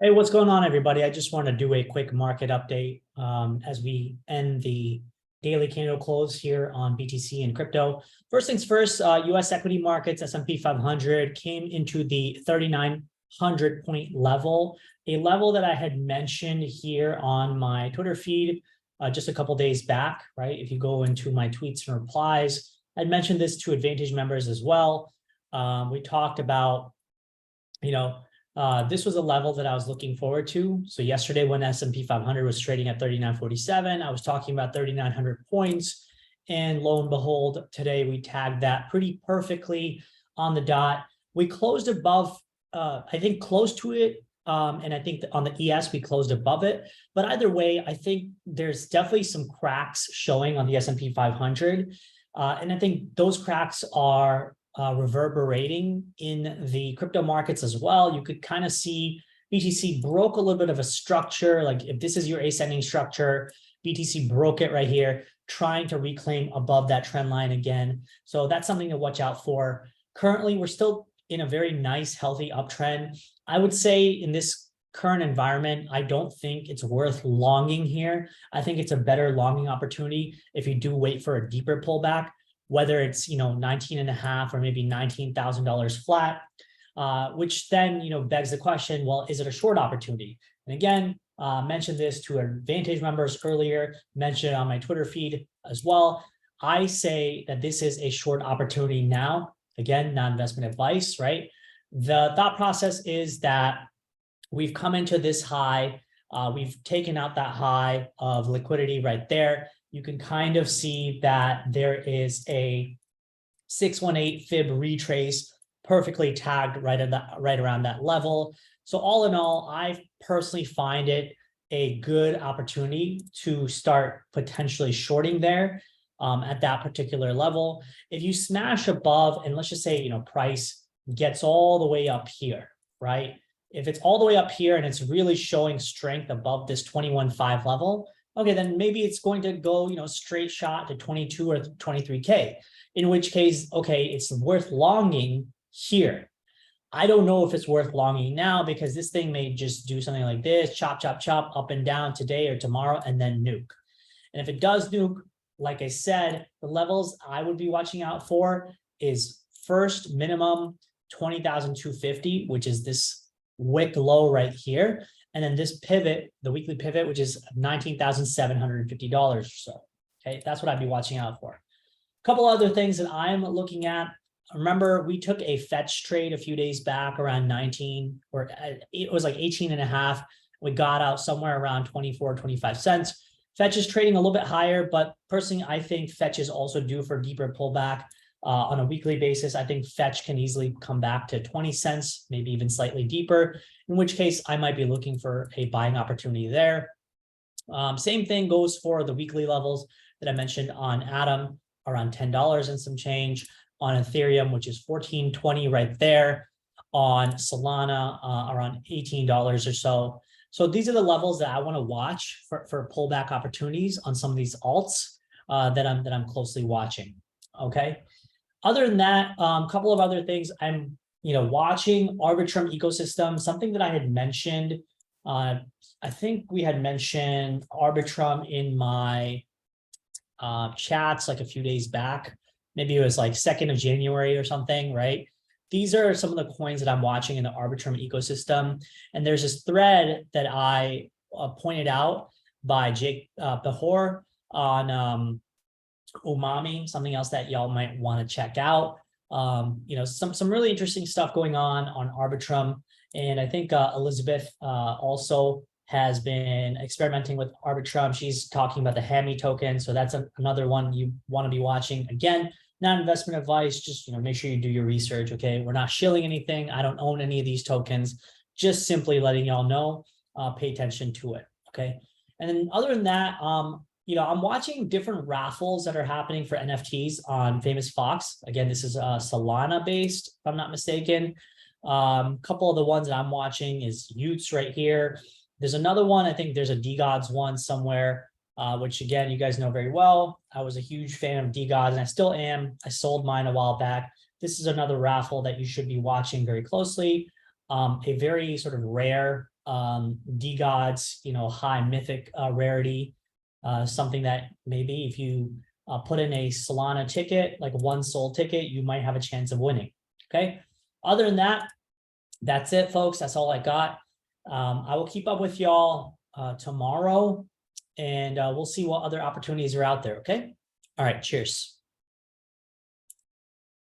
Hey, what's going on, everybody? I just want to do a quick market update as we end the daily candle close here on BTC and crypto. First things first, US equity markets, S&P 500 came into the 3,900 point level, a level that I had mentioned here on my Twitter feed just a couple days back, right? If you go into my tweets and replies, I'd mentioned this to Advantage members as well. We talked about, this was a level that I was looking forward to. So yesterday when S&P 500 was trading at 3947, I was talking about 3,900 points. And lo and behold, today we tagged that pretty perfectly on the dot. We closed above, I think close to it. And I think on the ES, we closed above it. But either way, I think there's definitely some cracks showing on the S&P 500. And I think those cracks are reverberating in the crypto markets as well. You could kind of see BTC broke a little bit of a structure. Like if this is your ascending structure, BTC broke it right here, trying to reclaim above that trend line again. So that's something to watch out for. Currently, we're still in a very nice, healthy uptrend. I would say in this current environment, I don't think it's worth longing here. I think it's a better longing opportunity if you do wait for a deeper pullback, whether it's 19.5 or maybe $19,000 flat, which then begs the question, well, is it a short opportunity? And again, mentioned this to Advantage members earlier, mentioned it on my Twitter feed as well. I say that this is a short opportunity now. Again, non-investment advice, right? The thought process is that we've come into this high, we've taken out that high of liquidity right there. You can kind of see that there is a 618 fib retrace perfectly tagged right around that level. So all in all, I personally find it a good opportunity to start potentially shorting there at that particular level. If you smash above, and let's just say price gets all the way up here, right? If it's all the way up here and it's really showing strength above this 21.5 level, okay, then maybe it's going to go, straight shot to 22 or 23K, in which case, okay, it's worth longing here. I don't know if it's worth longing now because this thing may just do something like this, chop, chop, chop, up and down today or tomorrow, and then nuke. And if it does nuke, like I said, the levels I would be watching out for is first minimum 20,250, which is this wick low right here. And then this pivot, the weekly pivot, which is $19,750 or so. Okay, that's what I'd be watching out for. A couple other things that I'm looking at. Remember, we took a fetch trade a few days back around 19, or it was like 18.5. We got out somewhere around 24, 25 cents. Fetch is trading a little bit higher, but personally, I think Fetch is also due for a deeper pullback. On a weekly basis, I think Fetch can easily come back to 20 cents, maybe even slightly deeper, in which case I might be looking for a buying opportunity there. Same thing goes for the weekly levels that I mentioned on Atom, around $10 and some change, on Ethereum, which is $14.20 right there, on Solana, around $18 or so. So these are the levels that I want to watch for pullback opportunities on some of these alts that I'm closely watching. Okay. Other than that, a couple of other things I'm watching. Arbitrum ecosystem, something that I had mentioned. I think we had mentioned Arbitrum in my chats like a few days back. Maybe it was like 2nd of January or something, right? These are some of the coins that I'm watching in the Arbitrum ecosystem. And there's this thread that I pointed out by Jake Behor on Umami, something else that y'all might want to check out. Some really interesting stuff going on Arbitrum. And I think Elizabeth also has been experimenting with Arbitrum. She's talking about the Hami token. So that's another one you want to be watching. Again, not investment advice, just make sure you do your research. Okay, we're not shilling anything. I don't own any of these tokens, just simply letting y'all know, pay attention to it. Okay. And then other than that, I'm watching different raffles that are happening for NFTs on Famous Fox. Again, this is Solana based, if I'm not mistaken. Couple of the ones that I'm watching is Utes right here. There's another one, I think there's a DGods one somewhere, which again, you guys know very well. I was a huge fan of DGods and I still am. I sold mine a while back. This is another raffle that you should be watching very closely. A very sort of rare DGOD's, high mythic rarity, something that maybe if you put in a Solana ticket, like one soul ticket, you might have a chance of winning. Okay. Other than that, that's it, folks. That's all I got. I will keep up with y'all tomorrow, and we'll see what other opportunities are out there. Okay. All right. Cheers.